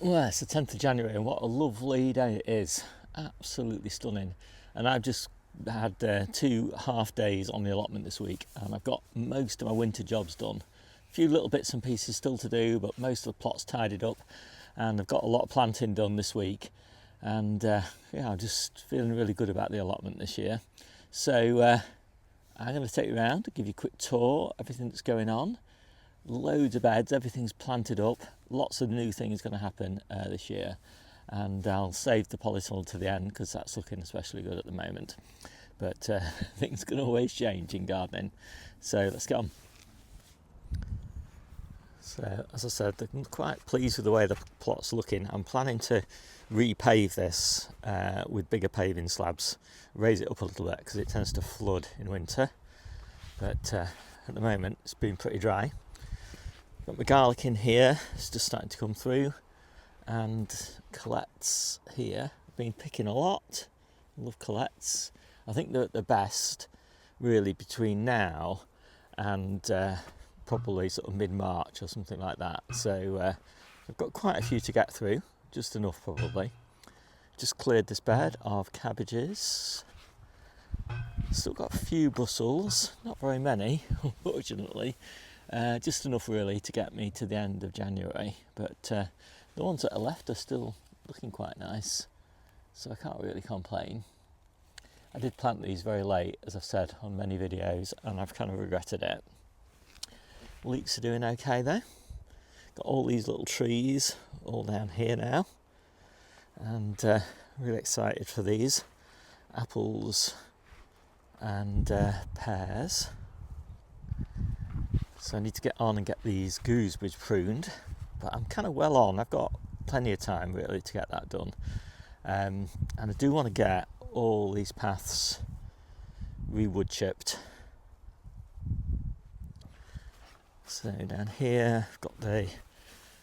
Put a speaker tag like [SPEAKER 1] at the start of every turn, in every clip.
[SPEAKER 1] Well, it's the 10th of January and what a lovely day it is. Absolutely stunning. And I've just had 2 half days on the allotment this week and I've got most of my winter jobs done. A few little bits and pieces still to do, but most of the plot's tidied up and I've got a lot of planting done this week. And I'm just feeling really good about the allotment this year. So I'm going to take you around, give you a quick tour, everything that's going on. Loads of beds, everything's planted up, lots of new things going to happen this year, and I'll save the polytunnel to the end because that's looking especially good at the moment, but things can always change in gardening, so let's get on. So as I said, I'm quite pleased with the way the plot's looking. I'm planning to repave this with bigger paving slabs, raise it up a little bit because it tends to flood in winter, but at the moment it's been pretty dry. Got my garlic in here, it's just starting to come through, and colettes here. I've been picking a lot, love colettes. I think they're at the best really between now and probably sort of mid-March or something like that. So I've got quite a few to get through, just enough probably. Just cleared this bed of cabbages. Still got a few Brussels, not very many unfortunately. Just enough really to get me to the end of January, but the ones that are left are still looking quite nice, so I can't really complain. I did plant these very late, as I've said on many videos, and I've kind of regretted it. Leeks are doing okay though. Got all these little trees all down here now, and really excited for these apples and pears. So I need to get on and get these gooseberries pruned, but I'm kind of well on. I've got plenty of time really to get that done, and I do want to get all these paths re-wood chipped. So down here I've got the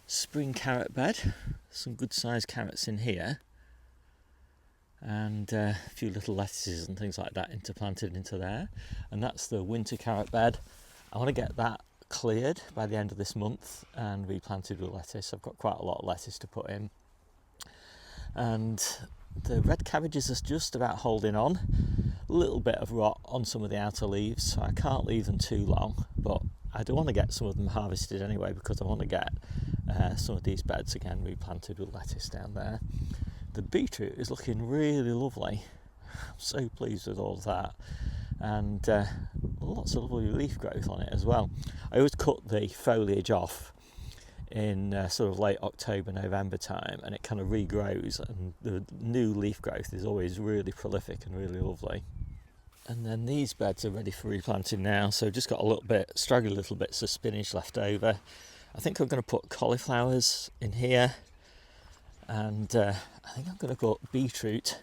[SPEAKER 1] spring carrot bed, some good sized carrots in here, and a few little lettuces and things like that interplanted into there, and that's the winter carrot bed. I want to get that cleared by the end of this month and replanted with lettuce. I've got quite a lot of lettuce to put in, and the red cabbages are just about holding on. A little bit of rot on some of the outer leaves, so I can't leave them too long, but I do want to get some of them harvested anyway because I want to get some of these beds again replanted with lettuce down there. The beetroot is looking really lovely. I'm so pleased with all of that, and lots of lovely leaf growth on it as well. I always cut the foliage off in sort of late October, November time, and it kind of regrows, and the new leaf growth is always really prolific and really lovely. And then these beds are ready for replanting now, so just got a little bit, straggly little bits of spinach left over. I think I'm going to put cauliflowers in here, and I think I'm going to put beetroot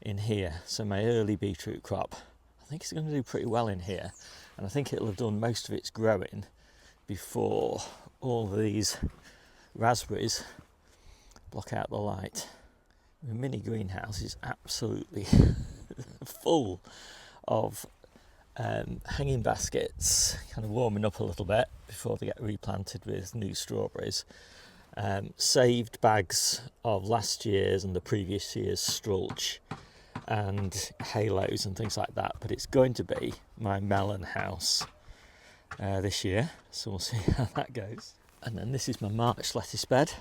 [SPEAKER 1] in here, so my early beetroot crop. I think it's going to do pretty well in here, and I think it'll have done most of its growing before all of these raspberries block out the light. The mini greenhouse is absolutely full of hanging baskets, kind of warming up a little bit before they get replanted with new strawberries. Saved bags of last year's and the previous year's strulch and halos and things like that, but it's going to be my melon house this year, so we'll see how that goes. And then this is my March lettuce bed,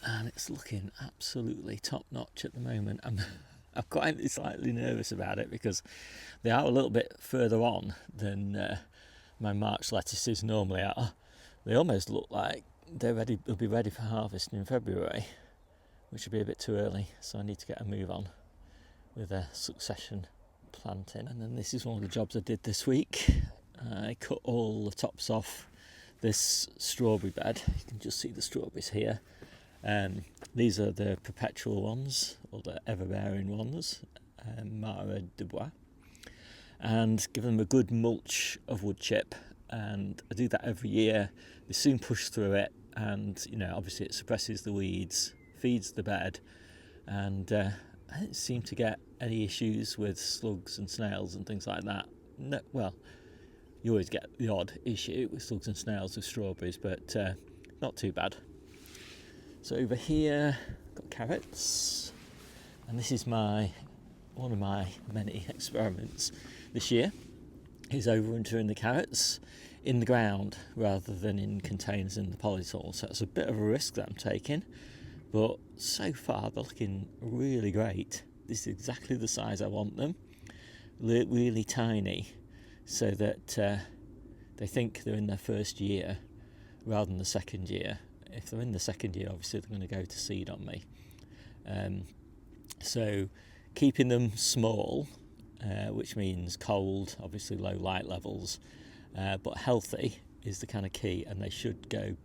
[SPEAKER 1] and it's looking absolutely top notch at the moment. I'm quite slightly nervous about it because they are a little bit further on than my March lettuces normally are. They almost look like they'll be ready for harvest in February, which would be a bit too early, so I need to get a move on with a succession planting. And then this is one of the jobs I did this week. I cut all the tops off this strawberry bed. You can just see the strawberries here. These are the perpetual ones, or the ever-bearing ones, Mara de Bois, and give them a good mulch of wood chip, and I do that every year. They soon push through it, and obviously it suppresses the weeds, feeds the bed, and I didn't seem to get any issues with slugs and snails and things like that. No, well, you always get the odd issue with slugs and snails with strawberries, but not too bad. So over here, I've got carrots, and this is one of my many experiments this year, is overwintering the carrots in the ground rather than in containers in the polytunnel. So it's a bit of a risk that I'm taking, but so far they're looking really great. This is exactly the size I want them, really tiny, so that they think they're in their first year rather than the second year. If they're in the second year, obviously they're going to go to seed on me. So keeping them small, which means cold, obviously low light levels, but healthy is the kind of key, and they should go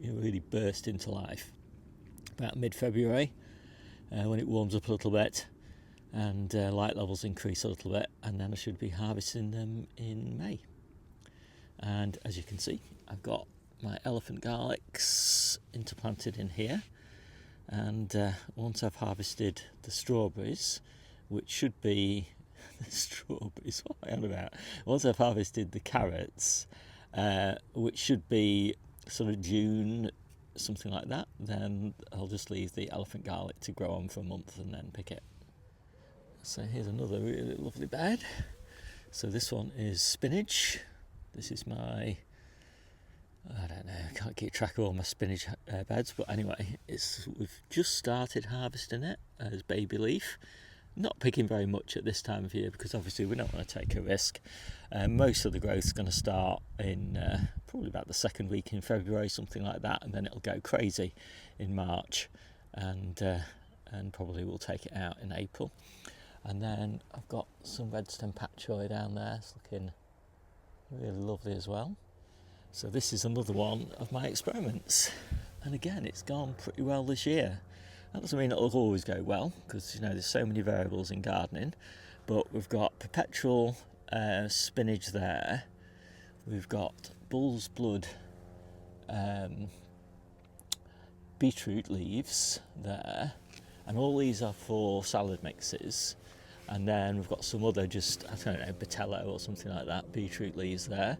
[SPEAKER 1] really burst into life about mid-February when it warms up a little bit and light levels increase a little bit, and then I should be harvesting them in May. And as you can see, I've got my elephant garlics interplanted in here, and once I've harvested the strawberries, which should be the strawberries, what am I on about? Once I've harvested the carrots, which should be sort of June, something like that, then I'll just leave the elephant garlic to grow on for a month and then pick it. So here's another really lovely bed. So this one is spinach. This is my, I don't know, I can't keep track of all my spinach beds, but anyway, we've just started harvesting it as baby leaf. Not picking very much at this time of year because obviously we don't want to take a risk. Most of the growth is going to start in probably about the second week in February, something like that, and then it'll go crazy in March, and probably we'll take it out in April. And then I've got some red stem patchouli down there. It's looking really lovely as well. So this is another one of my experiments, and again, it's gone pretty well this year. That doesn't mean it'll always go well, because there's so many variables in gardening, but we've got perpetual spinach there, we've got bull's blood beetroot leaves there, and all these are for salad mixes, and then we've got some other just, I don't know, Batello or something like that, beetroot leaves there,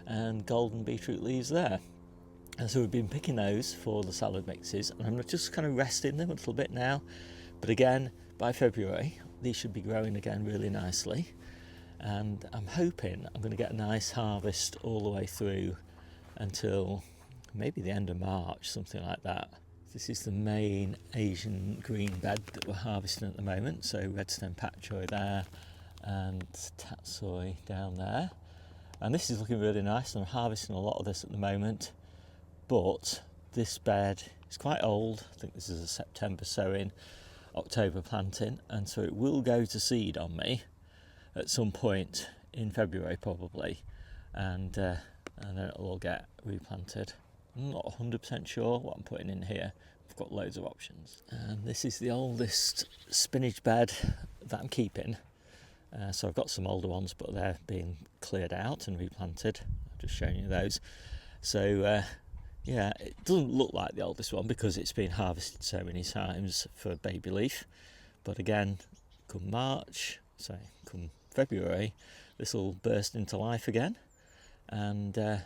[SPEAKER 1] and golden beetroot leaves there. And so we've been picking those for the salad mixes, and I'm just kind of resting them a little bit now. But again, by February, these should be growing again really nicely. And I'm hoping I'm going to get a nice harvest all the way through until maybe the end of March, something like that. This is the main Asian green bed that we're harvesting at the moment. So red stem patchouli there and tatsoi down there. And this is looking really nice, and I'm harvesting a lot of this at the moment. But this bed is quite old. I think this is a September sowing, October planting, and so it will go to seed on me at some point in February probably, and then it'll all get replanted. I'm not 100% sure what I'm putting in here. I've got loads of options. And this is the oldest spinach bed that I'm keeping. So I've got some older ones, but they're being cleared out and replanted. I've just shown you those. So yeah, it doesn't look like the oldest one because it's been harvested so many times for baby leaf. But again, come February, this will burst into life again. And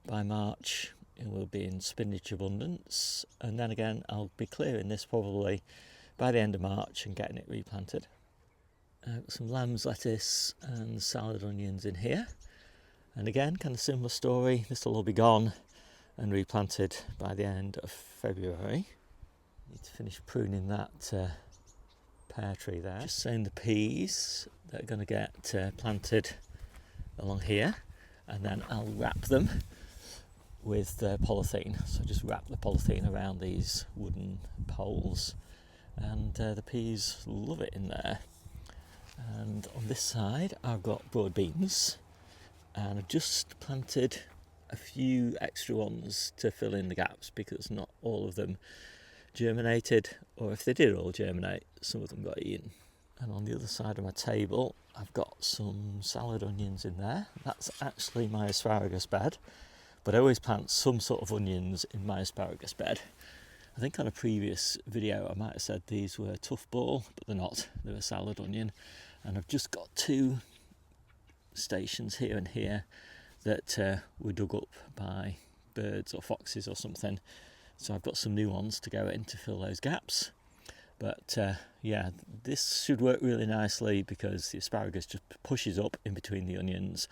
[SPEAKER 1] by March, it will be in spinach abundance. And then again, I'll be clearing this probably by the end of March and getting it replanted. Some lamb's lettuce and salad onions in here. And again, kind of similar story. This will all be gone and replanted by the end of February. Need to finish pruning that pear tree there. Just sowing the peas that are going to get planted along here, and then I'll wrap them with polythene. So just wrap the polythene around these wooden poles, and the peas love it in there. And on this side I've got broad beans, and I've just planted a few extra ones to fill in the gaps because not all of them germinated, or if they did all germinate, some of them got eaten. And on the other side of my table I've got some salad onions in there. That's actually my asparagus bed, but I always plant some sort of onions in my asparagus bed. I think on a previous video I might have said these were tough ball, but they're not, they're a salad onion. And I've just got two stations here and here that were dug up by birds or foxes or something So I've got some new ones to go in to fill those gaps. But yeah, this should work really nicely because the asparagus just pushes up in between the onions,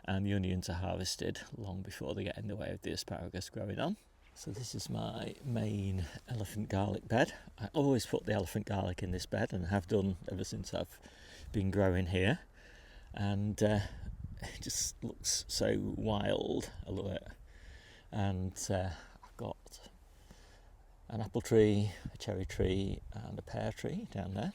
[SPEAKER 1] and the onions are harvested long before they get in the way of the asparagus growing on. So this is my main elephant garlic bed. I always put the elephant garlic in this bed, and have done ever since I've been growing here. And it just looks so wild. I love it. And I've got an apple tree, a cherry tree and a pear tree down there,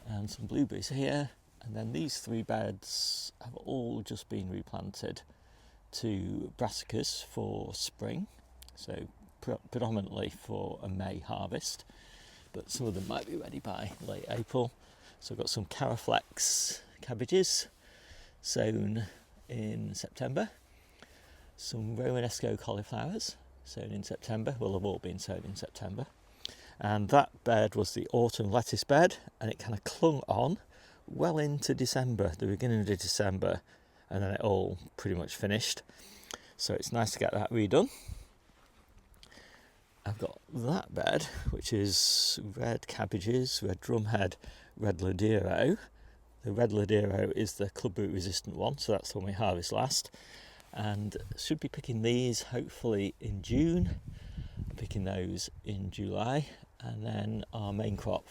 [SPEAKER 1] and some blueberries here. And then these 3 beds have all just been replanted to brassicas for spring, so predominantly for a May harvest, but some of them might be ready by late April. So I've got some caraflex cabbages sown in September, some Romanesco cauliflowers sown in September, will have all been sown in September. And that bed was the autumn lettuce bed, and it kind of clung on well into December, the beginning of December, and then it all pretty much finished. So it's nice to get that redone. I've got that bed, which is red cabbages, red drumhead, red ladero. The red ladero is the clubroot resistant one, so that's the one we harvest last. And should be picking these hopefully in June, picking those in July, and then our main crop,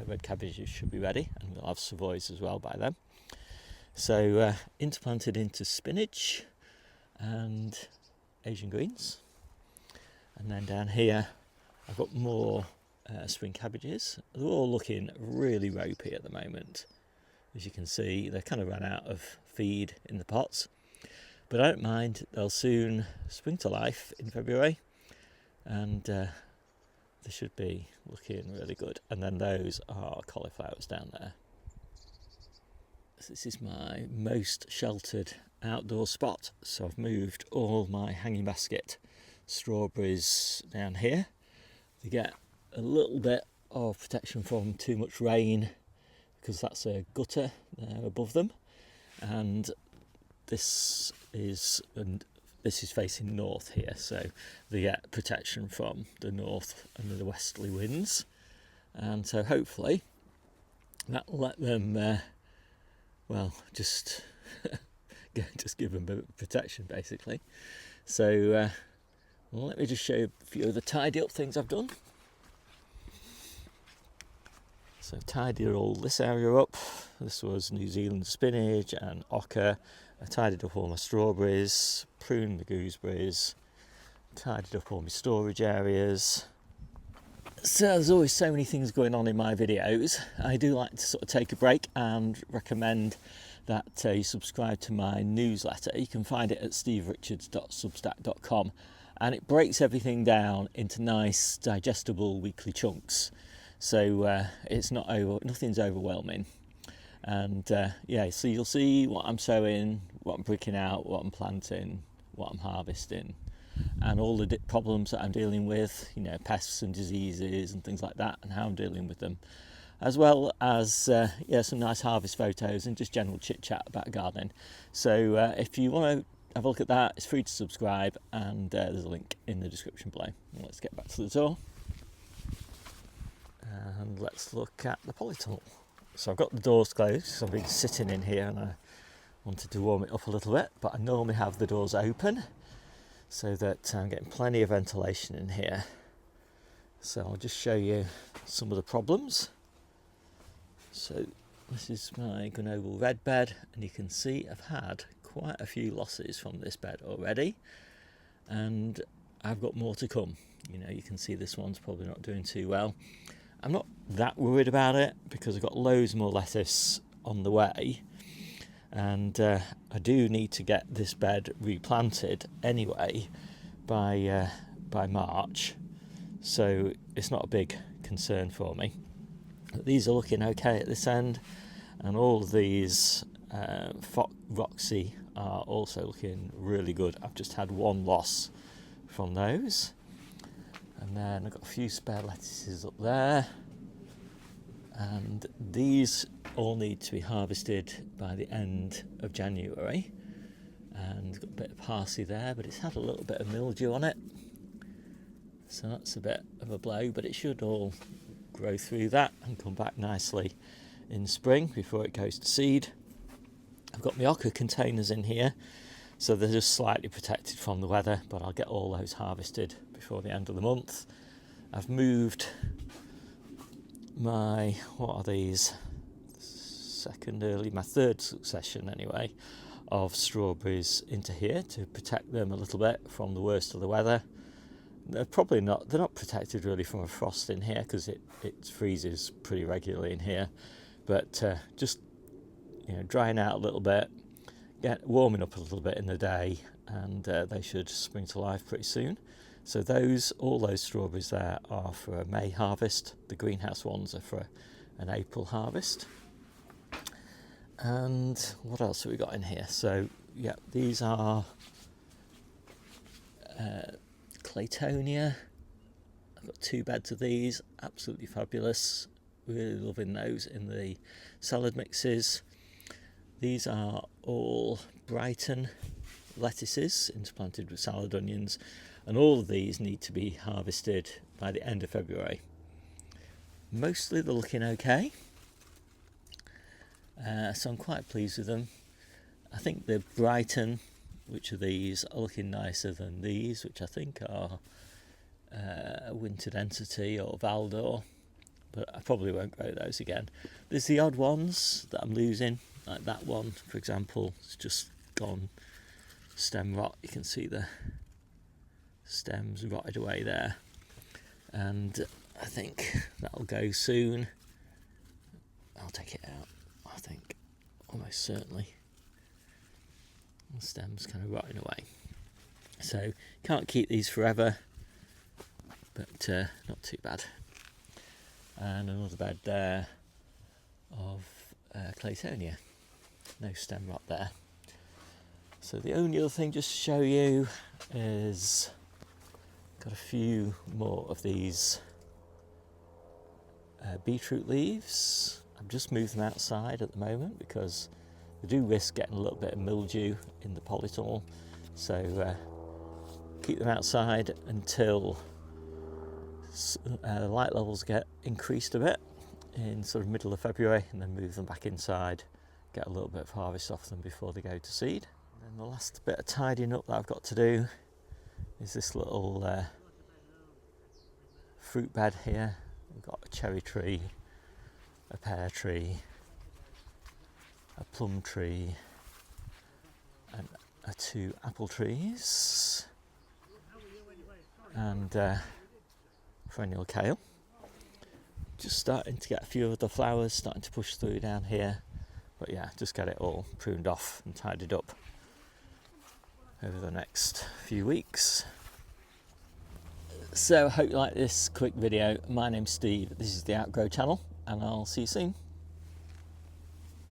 [SPEAKER 1] red cabbages, should be ready, and we'll have savoys as well by then. So interplanted into spinach and Asian greens, and then down here I've got more spring cabbages. They're all looking really ropey at the moment. As you can see, they kind of ran out of feed in the pots. But I don't mind, they'll soon spring to life in February, and they should be looking really good. And then those are cauliflowers down there. This is my most sheltered outdoor spot, so I've moved all my hanging basket strawberries down here. They get a little bit of protection from too much rain because that's a gutter there above them, and this is facing north here, so they get protection from the north and the westerly winds, and so hopefully that'll let them just give them a bit of protection basically. So let me just show you a few of the tidy up things I've done. So I've tidied all this area up. This was New Zealand spinach and ochre. I tidied up all my strawberries, pruned the gooseberries, tidied up all my storage areas. So there's always so many things going on in my videos. I do like to sort of take a break and recommend that you subscribe to my newsletter. You can find it at steverichards.substack.com, and it breaks everything down into nice digestible weekly chunks. So it's nothing's overwhelming. And so you'll see what I'm sowing, what I'm pricking out, what I'm planting, what I'm harvesting, and all the problems that I'm dealing with, pests and diseases and things like that, and how I'm dealing with them, as well as some nice harvest photos and just general chit chat about gardening. So if you want to have a look at that, it's free to subscribe, and there's a link in the description below. Let's get back to the tour, and let's look at the polytunnel. So I've got the doors closed because I've been sitting in here and I wanted to warm it up a little bit, but I normally have the doors open so that I'm getting plenty of ventilation in here. So I'll just show you some of the problems. So this is my Grenoble red bed, and you can see I've had quite a few losses from this bed already, and I've got more to come. You can see this one's probably not doing too well. I'm not that worried about it because I've got loads more lettuce on the way, and I do need to get this bed replanted anyway by March, so it's not a big concern for me. But these are looking okay at this end, and all of these Roxy are also looking really good. I've just had one loss from those. And then I've got a few spare lettuces up there, and these all need to be harvested by the end of January. And got a bit of parsley there, but it's had a little bit of mildew on it, So that's a bit of a blow, but it should all grow through that and come back nicely in spring before it goes to seed. I've got my ochre containers in here, so they're just slightly protected from the weather, but I'll get all those harvested before the end of the month. I've moved my, what are these? My third succession anyway, of strawberries into here to protect them a little bit from the worst of the weather. They're not protected really from a frost in here because it freezes pretty regularly in here, but just drying out a little bit, warming up a little bit in the day, and they should spring to life pretty soon. So all those strawberries there are for a May harvest. The greenhouse ones are for an April harvest. And what else have we got in here? So yeah, these are Claytonia. I've got 2 beds of these, absolutely fabulous. Really loving those in the salad mixes. These are all Brighton lettuces interplanted with salad onions, and all of these need to be harvested by the end of February. Mostly they're looking okay, so I'm quite pleased with them. I think the Brighton, which are these, are looking nicer than these, which I think are Wintered Entity or Valdor, but I probably won't grow those again. There's the odd ones that I'm losing, like that one, for example. It's just gone stem rot. You can see the stems rotted away there, and I think that'll go soon. I'll take it out, I think, almost certainly. The stem's kind of rotting away, so can't keep these forever, but not too bad. And another bed there of Claytonia, no stem rot there. So the only other thing just to show you is got a few more of these beetroot leaves. I've just moved them outside at the moment because they do risk getting a little bit of mildew in the polytunnel, so keep them outside until light levels get increased a bit in sort of middle of February, and then move them back inside, get a little bit of harvest off them before they go to seed. And the last bit of tidying up that I've got to do is this little fruit bed here. We've got a cherry tree, a pear tree, a plum tree, and 2 apple trees, and perennial kale. Just starting to get a few of the flowers starting to push through down here, but yeah, just get it all pruned off and tidied up over the next few weeks. So I hope you like this quick video. My name's Steve, this is the Outgrow channel, and I'll see you soon.